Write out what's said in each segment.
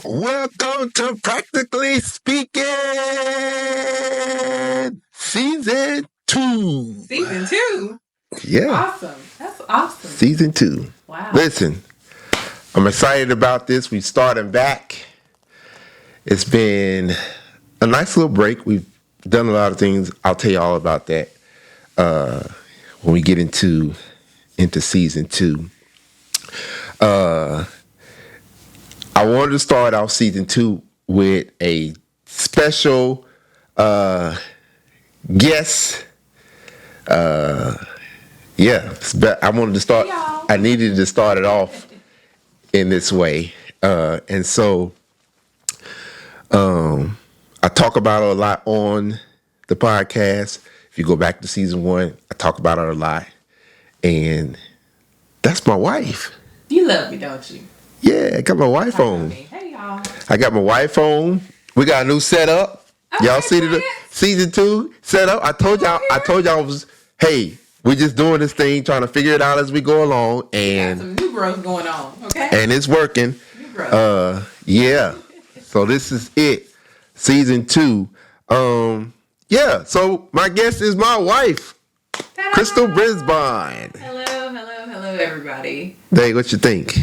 Welcome to Practically Speaking, Season 2. Season 2? Yeah. Awesome. That's awesome. Season 2. Wow. Listen, I'm excited about this. We're starting back. It's been a nice little break. We've done a lot of things. I'll tell you all about that when we get into Season 2. I wanted to start off Season 2 with a special guest. I wanted to start. I needed to start it off in this way, and so I talk about it a lot on the podcast. If you go back to Season 1, I talk about it a lot, and that's my wife. You love me, don't you? Yeah, I got my wife on. Hey, y'all. I got my wife on. We got a new setup. Y'all see the Season 2 setup? I told y'all hey, we're just doing this thing, trying to figure it out as we go along, and got some new growth going on, okay? And it's working. New growth. Yeah. So this is it. Season 2. So my guest is my wife, Ta-da! Crystal Brisbon. Hello, everybody. Hey, what you think?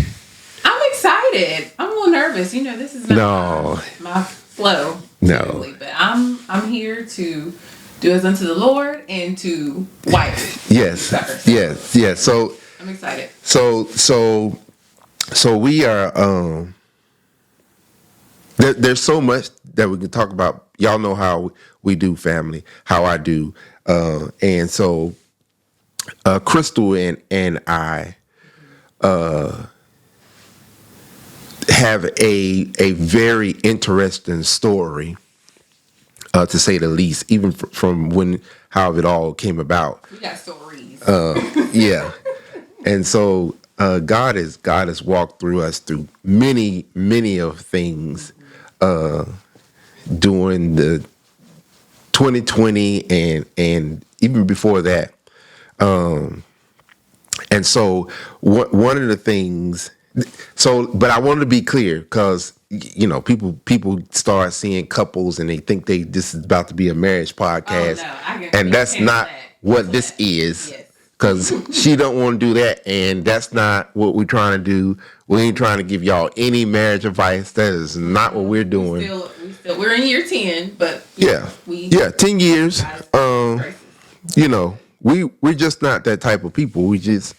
I'm excited. I'm a little nervous. This is not my flow. Typically, but I'm here to do as unto the Lord and to wife. Yes. So I'm excited. So we are. There's so much that we can talk about. Y'all know how we do family, how I do, and so Crystal and I have a very interesting story, to say the least, even from how it all came about. We got stories. Yeah. And so God has walked through us through many of things during the 2020 and even before that. And so one of the things, but I wanted to be clear, because people start seeing couples and they think this is about to be a marriage podcast, and that's not what this is. Yes. Because she don't want to do that, and that's not what we're trying to do. We ain't trying to give y'all any marriage advice. That is not what we're doing. We're in year 10, but 10 years. We're just not that type of people. Which is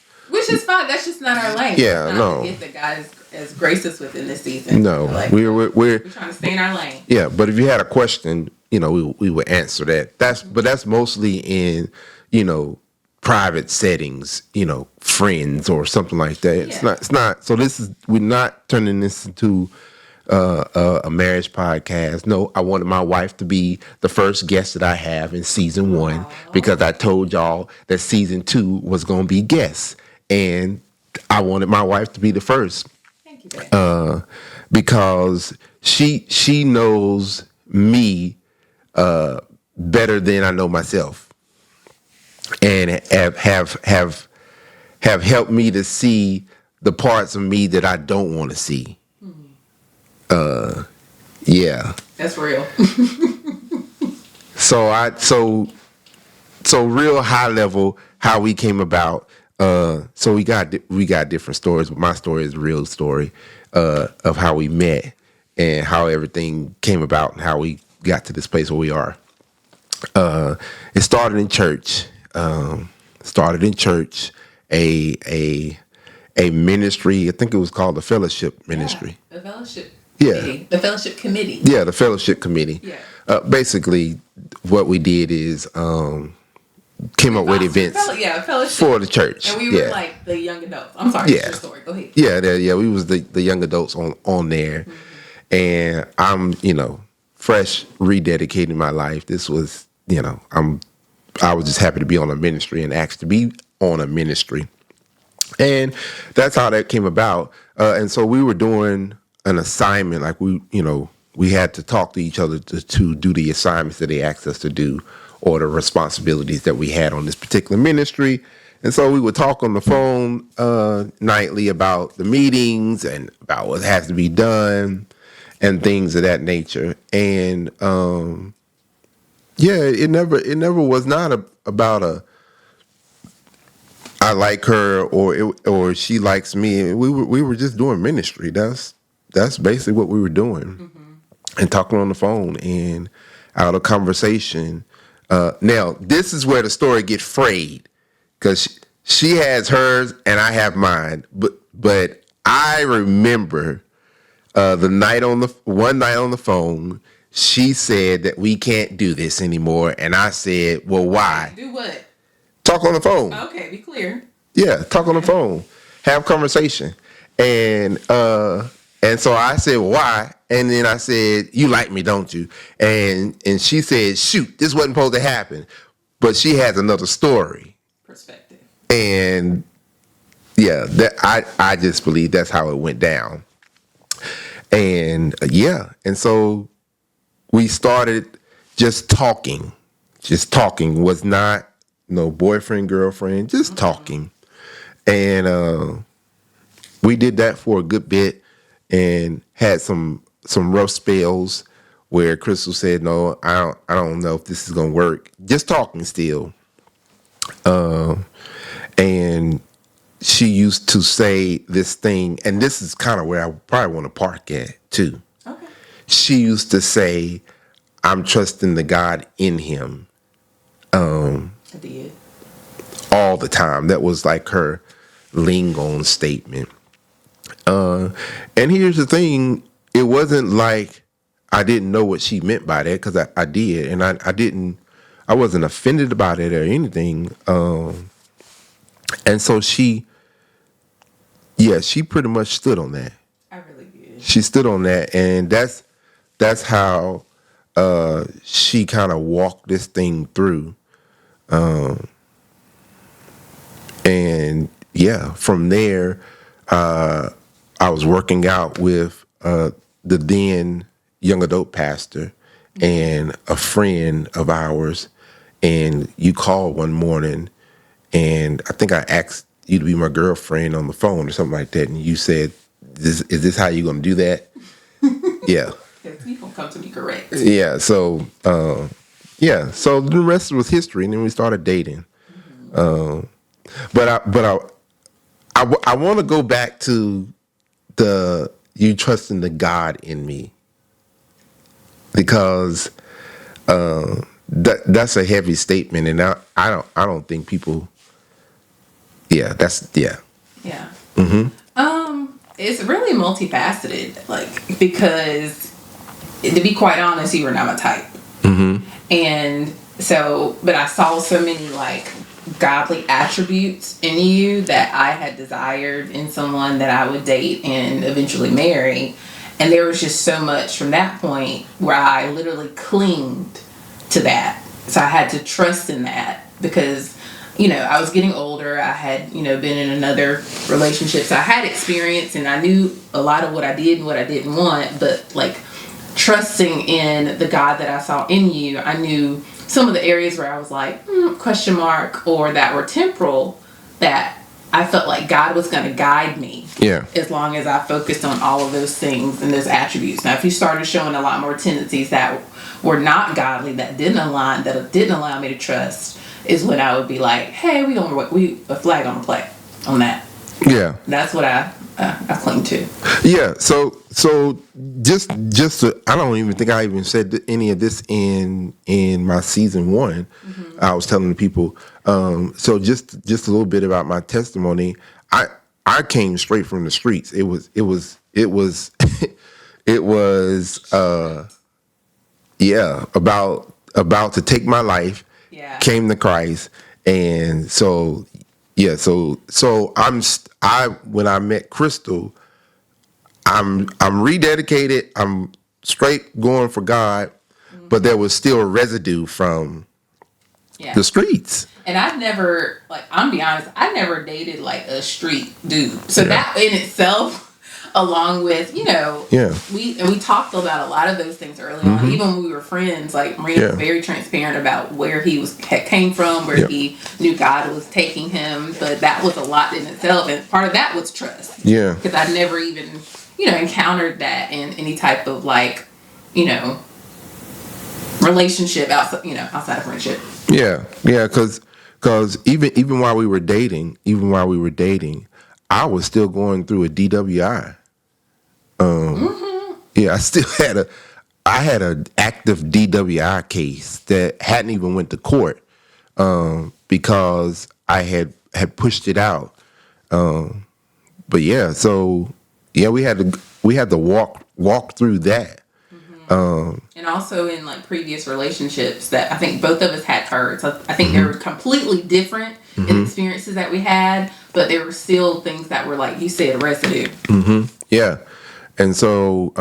fine. That's just not our lane. Yeah, it's not the gift that God has graced us with in this season. No, we're trying to stay in our lane. Yeah, but if you had a question, we would answer that. That's mostly in private settings, friends or something like that. Yeah. It's not. So we're not turning this into a marriage podcast. No, I wanted my wife to be the first guest that I have in Season 1, because I told y'all that Season 2 was going to be guests, and I wanted my wife to be the first. Thank you, babe. Because she knows me better than I know myself, and have helped me to see the parts of me that I don't want to see. Yeah. That's real. So real high level how we came about. So we got different stories, but my story is the real story of how we met and how everything came about and how we got to this place where we are. It started in church. A ministry. I think it was called the Fellowship Ministry. Yeah, the Fellowship. Yeah. Committee. The Fellowship Committee. Yeah, the Fellowship Committee. Yeah. Basically, what we did is came up with events for the church. And we were like the young adults. I'm sorry, it's your story. Go ahead. Yeah, we was the young adults on there. Mm-hmm. And I'm, fresh rededicating my life. This was, I was just happy to be on a ministry and asked to be on a ministry. And that's how that came about. And so we were doing an assignment, like we had to talk to each other to do the assignments that they asked us to do, or the responsibilities that we had on this particular ministry. And so we would talk on the phone nightly about the meetings and about what has to be done. and things of that nature. And it never was not about I like her or she likes me. We were just doing ministry. That's basically what we were doing, and talking on the phone and out of conversation. Now this is where the story gets frayed, because she has hers and I have mine. But I remember one night on the phone, she said that we can't do this anymore, and I said, "Well, why?" Do what? Talk on the phone. Okay, be clear. Yeah, talk on the phone, have conversation, and so I said, well, "Why?" And then I said, "You like me, don't you?" And she said, "Shoot, this wasn't supposed to happen," but she has another story. Perspective. And yeah, that I just believe that's how it went down. And and so we started just talking. Just talking, was not no boyfriend, girlfriend, just talking. And we did that for a good bit and had some rough spells where Crystal said, "No, I don't know if this is gonna work." Just talking still. And she used to say this thing, and this is kind of where I probably want to park at too. Okay. She used to say, "I'm trusting the God in him." I did. All the time. That was like her lingo statement. And here's the thing: it wasn't like I didn't know what she meant by that, because I did, and I wasn't offended about it or anything. And so she pretty much stood on that. I really did. She stood on that, and that's how she kind of walked this thing through. And from there, I was working out with the then young adult pastor and a friend of ours. And you called one morning, and I think I asked you to be my girlfriend on the phone or something like that. And you said, is this how you going to do that? Yeah. You gonna come to me correct. Yeah. So, so the rest was history. And then we started dating. But I want to go back to you trusting the God in me, because that's a heavy statement, and I don't think people. Yeah. Yeah. It's really multifaceted, like, because to be quite honest, you were not my type. And so, but I saw so many like godly attributes in you that I had desired in someone that I would date and eventually marry. And there was just so much from that point where I literally clinged to that. So I had to trust in that, because, I was getting older. I had, been in another relationship. So I had experience, and I knew a lot of what I did and what I didn't want. But like trusting in the God that I saw in you, I knew some of the areas where I was like, question mark, or that were temporal, that I felt like God was going to guide me. Yeah. As long as I focused on all of those things and those attributes. Now, if you started showing a lot more tendencies that were not godly, that didn't align, that didn't allow me to trust, is when I would be like, hey, a flag on the play on that. Yeah. That's what I cling to. Yeah. So just to, I don't even think I even said any of this in my season 1. I was telling the people. So just a little bit about my testimony. I came straight from the streets. It was about to take my life. Yeah. Came to Christ, and so when I met Crystal, I'm rededicated. I'm straight going for God, but there was still a residue from the streets. And I've never, like, I'm be honest, I never dated like a street dude. So that in itself, along with, we talked about a lot of those things early on. Even when we were friends, like Marieno was very transparent about where he came from, where he knew God was taking him. But that was a lot in itself, and part of that was trust. Yeah, because I never even encountered that in any type of like, relationship outside of friendship. Yeah, yeah, because even while we were dating, I was still going through a DWI. Yeah, I had an active DWI case that hadn't even went to court because I had pushed it out. But yeah, so yeah, we had to walk through that. And also in like previous relationships that I think both of us had heard. So I think they were completely different in experiences that we had, but there were still things that were like you said, residue. Yeah, and so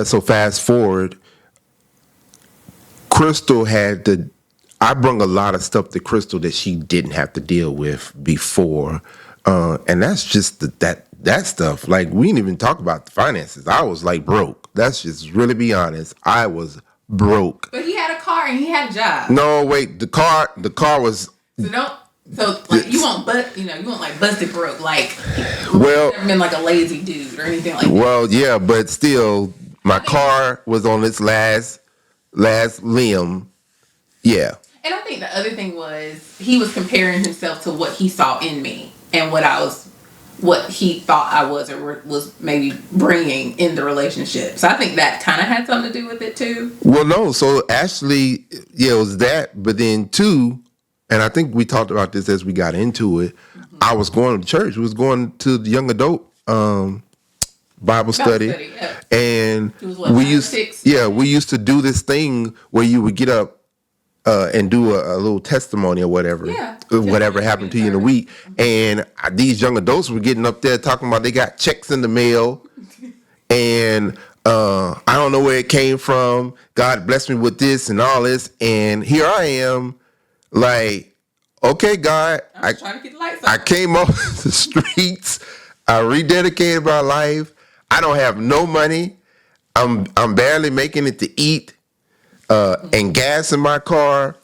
so fast forward, Crystal I brung a lot of stuff to Crystal that she didn't have to deal with before, and that's just that stuff. Like we didn't even talk about the finances. I was like broke. That's just really be honest. I was broke. But he had a car and he had a job. No, wait. The car was. So like you won't like busted broke like. Well, never been like a lazy dude or anything like that. Well, yeah, but still, my car was on its last limb. Yeah. And I think the other thing was he was comparing himself to what he saw in me and what he thought I was or was maybe bringing in the relationship. So I think that kind of had something to do with it too. Well, no. So actually, yeah, it was that. But then too, and I think we talked about this as we got into it. I was going to church. We was going to the young adult Bible study. Yeah. And we used to do this thing where you would get up and do a little testimony or whatever, whatever happened to you in the week. And these young adults were getting up there talking about they got checks in the mail, and I don't know where it came from. God blessed me with this and all this, and here I am, like, okay, God, I'm trying to get the lights on. I came off the streets. I rededicated my life. I don't have no money. I'm barely making it to eat. And gas in my car,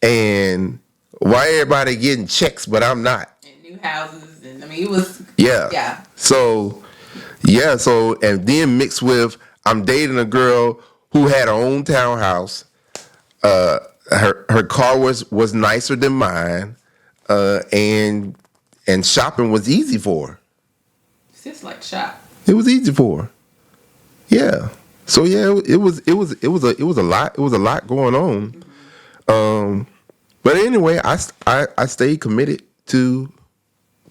and why everybody getting checks, but I'm not. And new houses, and I mean, it was So, and then mixed with I'm dating a girl who had her own townhouse. Her car was nicer than mine, and shopping was easy for her. It's just like shop. It was easy for her. Yeah. So yeah, it was a lot going on, but anyway, I stayed committed to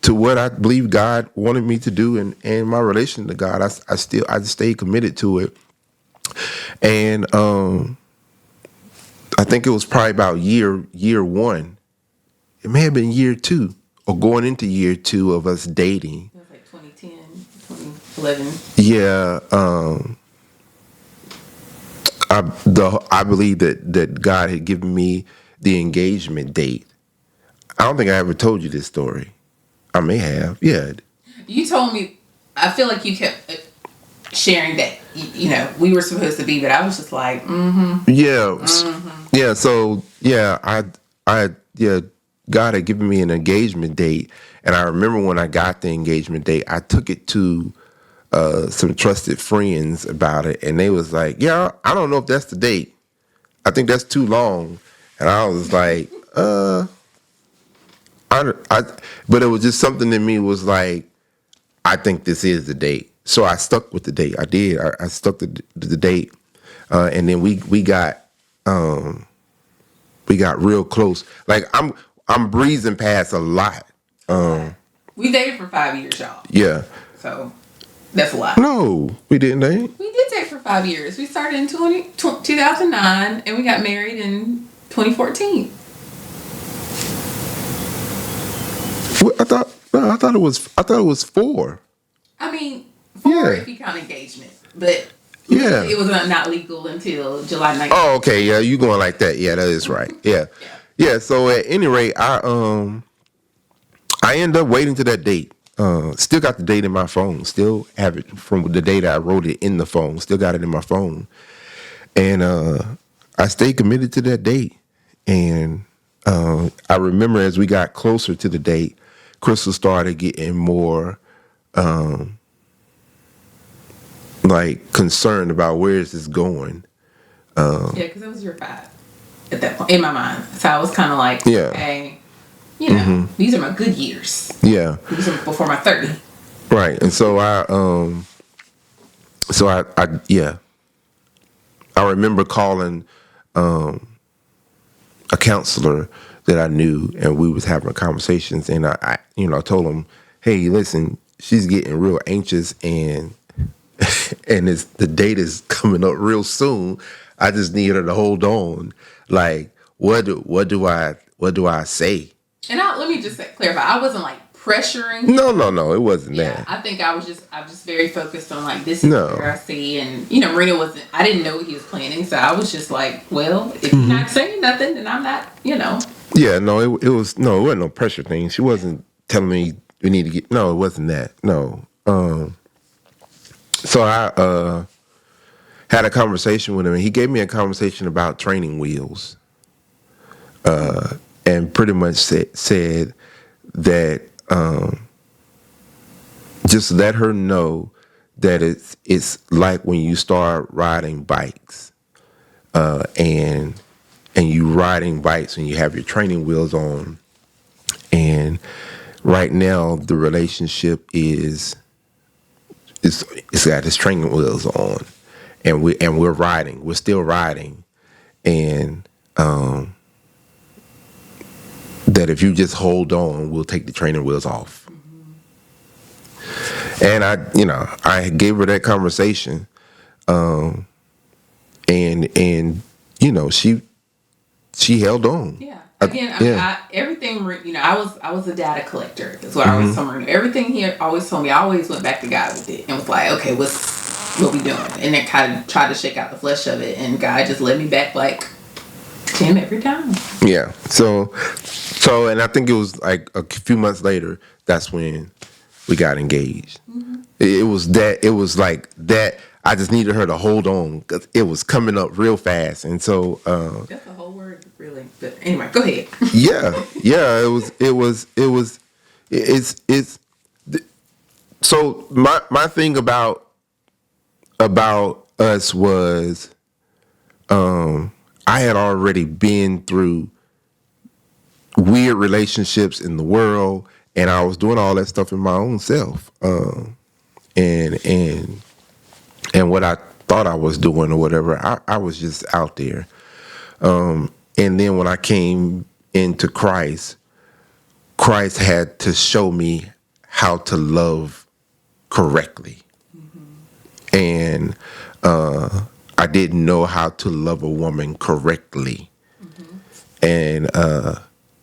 what I believe God wanted me to do, and my relation to God, I stayed committed to it, and I think it was probably about year one, it may have been year two or going into year two of us dating. It was like 2010, 2011. Yeah. I believe that God had given me the engagement date. I don't think I ever told you this story. I may have. Yeah. You told me. I feel like you kept sharing that. We were supposed to be, but I was just like, Yeah. Yeah. So yeah, God had given me an engagement date, and I remember when I got the engagement date, I took it to some trusted friends about it, and they was like, yeah, I don't know if that's the date. I think that's too long. And I was like, but it was just something in me was like, I think this is the date. So I stuck with the date. I did. I stuck to the date. And then we got real close. Like I'm breezing past a lot. We dated for 5 years, y'all. Yeah. So that's a lot. No, we didn't date. We did date for 5 years. We started in 2009 and we got married in 2014. I thought it was 4. I mean, 4 if you count engagement, but it was not legal until July 19th. Oh, okay, yeah, you going like that? Yeah, that is right. Yeah. So at any rate, I ended up waiting to that date. Still got the date in my phone. Still have it from the date I wrote it in the phone. Still got it in my phone. And I stayed committed to that date. And I remember as we got closer to the date, Crystal started getting more like concerned about where is this going. Yeah, because it was year 5 at that point in my mind. So I was kind of like, Yeah. okay, you know, these are my good years. Yeah. These are before my 30. Right. And so I remember calling a counselor that I knew, and we was having conversations, and I told him, hey, listen, she's getting real anxious, and the date is coming up real soon. I just need her to hold on. Like, what do I say? And let me just clarify, I wasn't like pressuring. No, it wasn't that. I think I was just very focused on like, this is No. where I see, and Marino wasn't. I didn't know what he was planning, so I was just like, well, if you're not saying nothing, then I'm not. Yeah, no, it wasn't no pressure thing. She wasn't telling me we need to get. No, it wasn't that. No. So I had a conversation with him, and he gave me a conversation about training wheels, and pretty much said that just let her know that it's like when you start riding bikes, and you riding bikes and you have your training wheels on, and right now the relationship it's got its training wheels on, and we're still riding, and that if you just hold on, we'll take the training wheels off. And I gave her that conversation, and she held on. Yeah. Again, everything. I was a data collector. That's what I was telling Marino. Everything he always told me, I always went back to God with it and was like, okay, what we doing? And then kind of tried to shake out the flesh of it, and God just led me back like Tim every time. Yeah. So, and I think it was like a few months later. That's when we got engaged. It was that. It was like that. I just needed her to hold on because it was coming up real fast, and so. That's a whole word, really. But anyway, go ahead. Yeah. It's. So my thing about us was, I had already been through weird relationships in the world, and I was doing all that stuff in my own self, and what I thought I was doing or whatever, I was just out there. And then when I came into Christ had to show me how to love correctly. And I didn't know how to love a woman correctly. And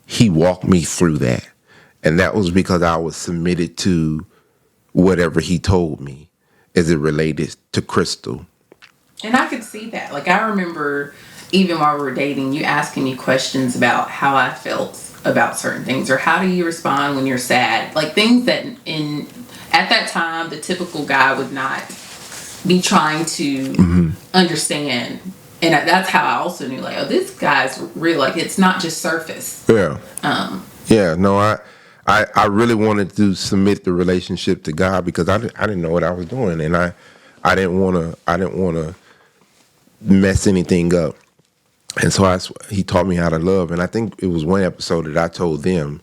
he walked me through that. And that was because I was submitted to whatever he told me as it related to Crystal. And I could see that. Like, I remember even while we were dating, you asking me questions about how I felt about certain things, or how do you respond when you're sad? Like, things that at that time, the typical guy would not be trying to understand. And that's how I also knew, like, oh, this guy's real. Like, it's not just surface. Yeah. No, I really wanted to submit the relationship to God because I didn't know what I was doing, and I didn't want to mess anything up. And so he taught me how to love. And I think it was one episode that I told them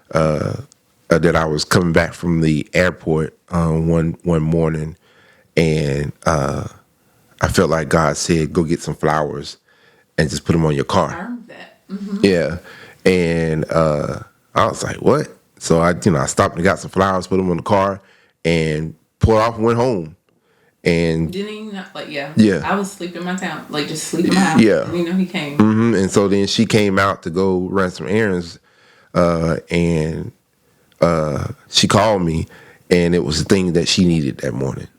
that I was coming back from the airport one morning, and I felt like God said, "Go get some flowers and just put them on your car." I remember that. Yeah, and I was like, "What?" So I stopped and got some flowers, put them on the car, and pulled off and went home. And didn't even Yeah. I was sleeping in my town, like just sleeping in my house. Yeah. Didn't even know he came. And so then she came out to go run some errands, and she called me, and it was the thing that she needed that morning.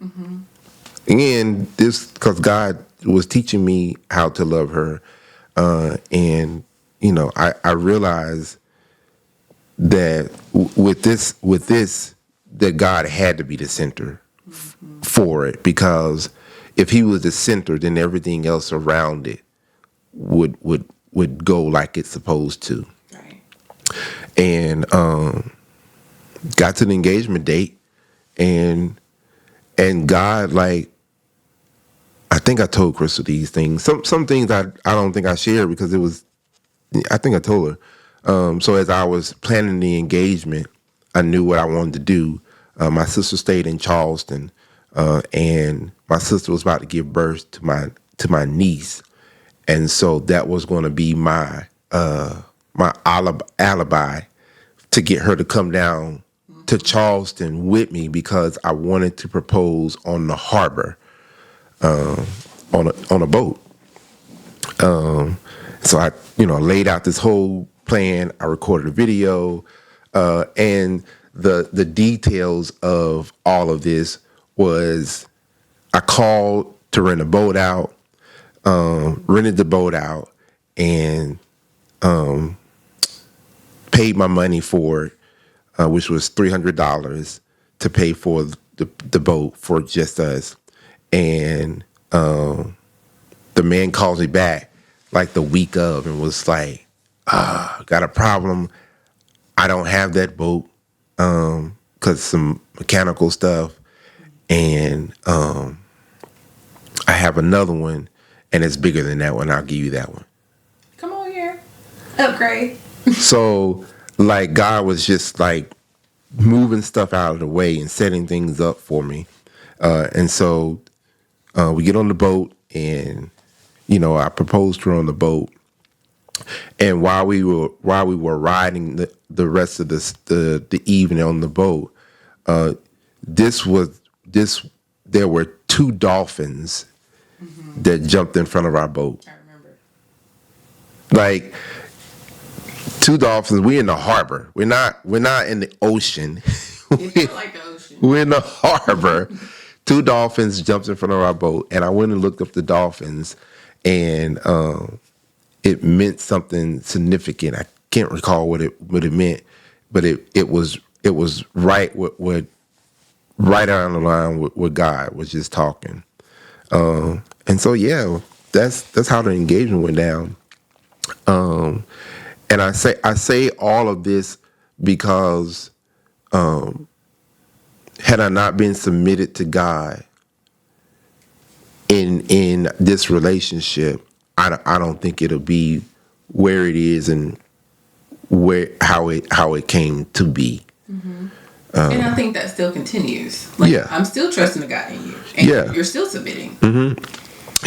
And this because God was teaching me how to love her, and I realized that with this that God had to be the center for it, because if he was the center, then everything else around it would go like it's supposed to. Right. And got to the engagement date, and God, like, I think I told Crystal these things. Some things I don't think I shared because it was, I think I told her. So as I was planning the engagement, I knew what I wanted to do. My sister stayed in Charleston, and my sister was about to give birth to my niece, and so that was going to be my alibi to get her to come down to Charleston with me because I wanted to propose on the harbor, on a boat. So I, laid out this whole plan. I recorded a video, and the details of all of this was I called to rent a boat out, rented the boat out, and paid my money for it, which was $300 to pay for the boat for just us. And the man calls me back like the week of and was like, got a problem. I don't have that boat because some mechanical stuff. And I have another one, and it's bigger than that one. I'll give you that one. Come on here. Upgrade. So, like, God was just, like, moving stuff out of the way and setting things up for me. And so we get on the boat, and I proposed to her on the boat, and while we were riding the rest of the evening on the boat, there were two dolphins that jumped in front of our boat. I remember. Like, two dolphins. We're in the harbor. We're not in the ocean. It felt like the ocean. We're in the harbor. Two dolphins jumped in front of our boat, and I went and looked up the dolphins, and it meant something significant. I can't recall what it meant, but it was right right around the line with what God was just talking. And so yeah, that's how the engagement went down. And I say all of this because had I not been submitted to God in this relationship, I don't think it'll be where it is and how it came to be. Mm-hmm. And I think that still continues. Like, yeah, I'm still trusting the God in you, and you're still submitting. Mm-hmm.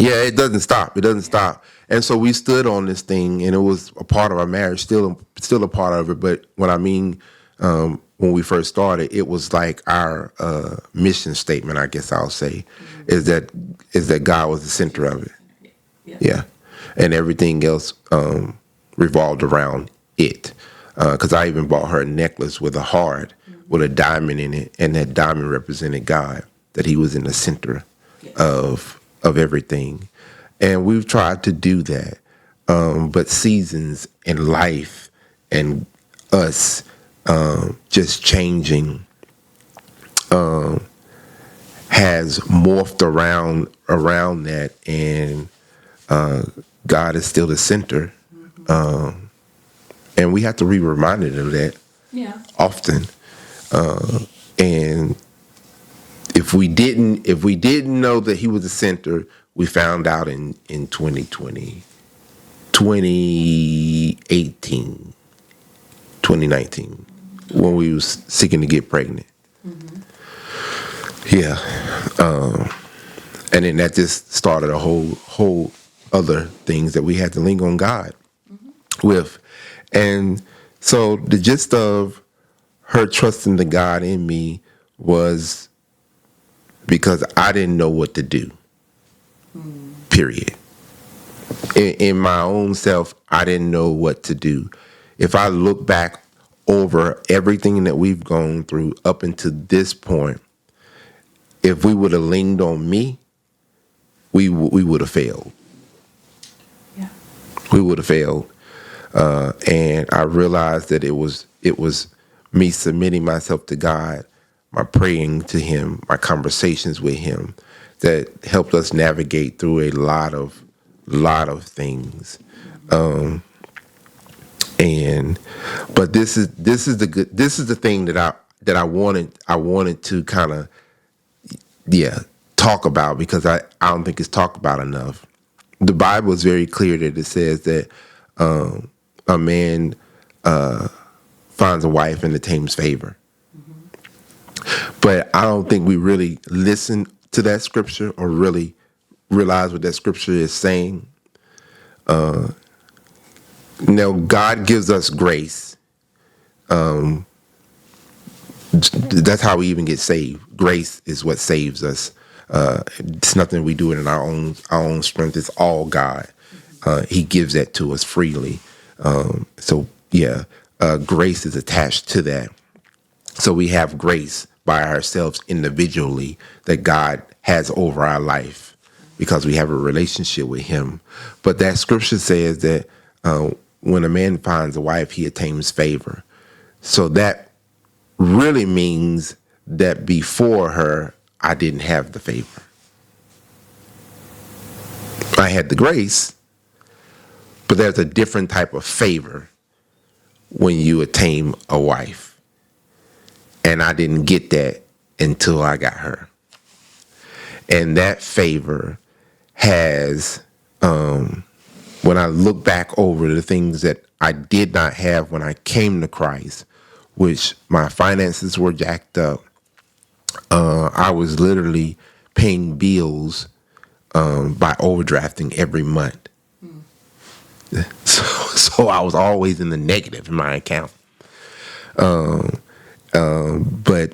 Yeah, it doesn't stop. It doesn't stop. And so we stood on this thing, and it was a part of our marriage, still a part of it. But what I mean, when we first started, it was like our mission statement, I guess I'll say, is that God was the center of it. Yeah. And everything else revolved around it. Because I even bought her a necklace with a heart with a diamond in it, and that diamond represented God, that he was in the center of everything. And we've tried to do that. But seasons in life and us just changing has morphed around that, and God is still the center. And we have to be reminded of that often. And if we didn't know that he was the center, we found out in 2020, 2018, 2019, when we was seeking to get pregnant. Yeah. And then that just started a whole other things that we had to link on God with. And so the gist of her trusting the God in me was because I didn't know what to do. Period. In my own self, I didn't know what to do. If I look back over everything that we've gone through up until this point, if we would have leaned on me, we would have failed. Yeah. We would have failed. And I realized that it was me submitting myself to God, my praying to him, my conversations with him, that helped us navigate through a lot of things. But this is the thing that that I wanted to kind of talk about, because I don't think it's talked about enough. The Bible is very clear that it says that a man finds a wife and attains favor. But I don't think we really listen to that scripture or really realize what that scripture is saying. Now, God gives us grace. That's how we even get saved. Grace is what saves us. It's nothing we do it in our own strength. It's all God. He gives that to us freely. Grace is attached to that. So we have grace by ourselves individually that God has over our life because we have a relationship with Him. But that scripture says that when a man finds a wife, he attains favor. So that really means that before her, I didn't have the favor. I had the grace, but there's a different type of favor when you attain a wife. And I didn't get that until I got her. And that favor has, when I look back over the things that I did not have when I came to Christ, which my finances were jacked up. I was literally paying bills by overdrafting every month. So I was always in the negative in my account. But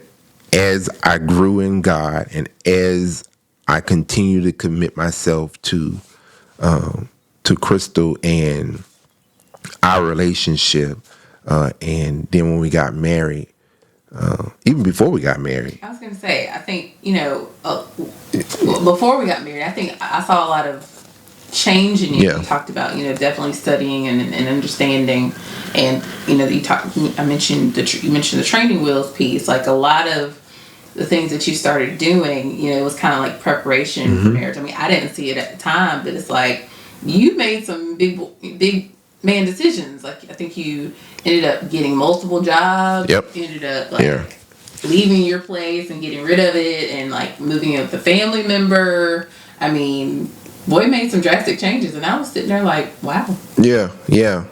as I grew in God and as I continue to commit myself to Crystal and our relationship, and then when we got married, even before we got married. I was going to say, I think, before we got married, I think I saw a lot of change in you. Yeah. You talked about, definitely studying and understanding. And, you mentioned the training wheels piece. Like a lot of the things that you started doing, it was kind of like preparation for marriage. I mean, I didn't see it at the time, but it's like you made some big man decisions. Like I think you ended up getting multiple jobs. Yep. You ended up leaving your place and getting rid of it and like moving in with a family member. I mean, boy made some drastic changes, and I was sitting there like, wow. Yeah. Yeah.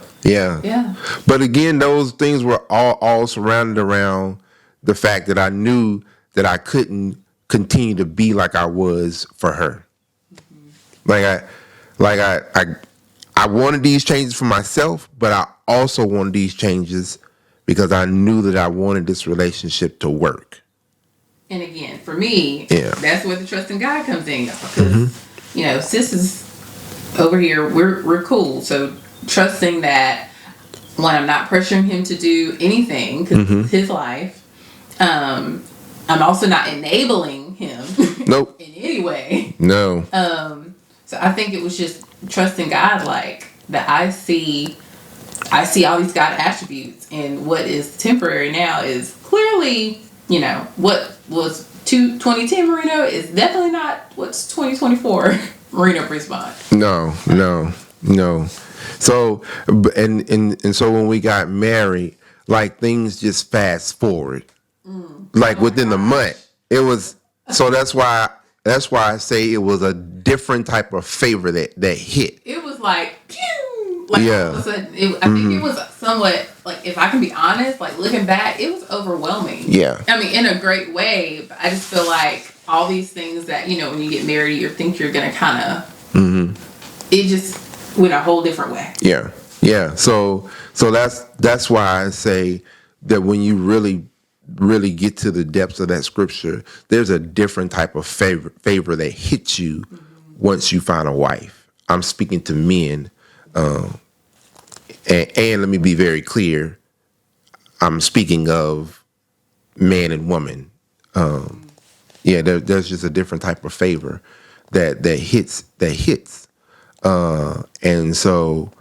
But again, those things were all surrounded around the fact that I knew that I couldn't continue to be like I was for her. I wanted these changes for myself, but I also wanted these changes because I knew that I wanted this relationship to work. And again, for me, that's where the trust in God comes in. Because, sis is over here, we're cool. So trusting that, one, I'm not pressuring him to do anything because it's his life. I'm also not enabling him Nope. in any way. No. So I think it was just trusting God, like that I see all these God attributes, and what is temporary now is clearly, what was 2010 Marieno is definitely not what's 2024 Marieno Brisbon. No. So and so when we got married, like things just fast forward. Like within the month, it was. So that's why I say it was a different type of favor that hit. It was like, pew! Like all of a sudden, I think it was somewhat, like, if I can be honest, like looking back, it was overwhelming. Yeah. I mean, in a great way, but I just feel like all these things that, when you get married, you think you're going to kind of, it just went a whole different way. Yeah. So that's why I say that when you really get to the depths of that scripture, there's a different type of favor that hits you once you find a wife. I'm speaking to men, and let me be very clear. I'm speaking of man and woman. There's just a different type of favor that hits. And so,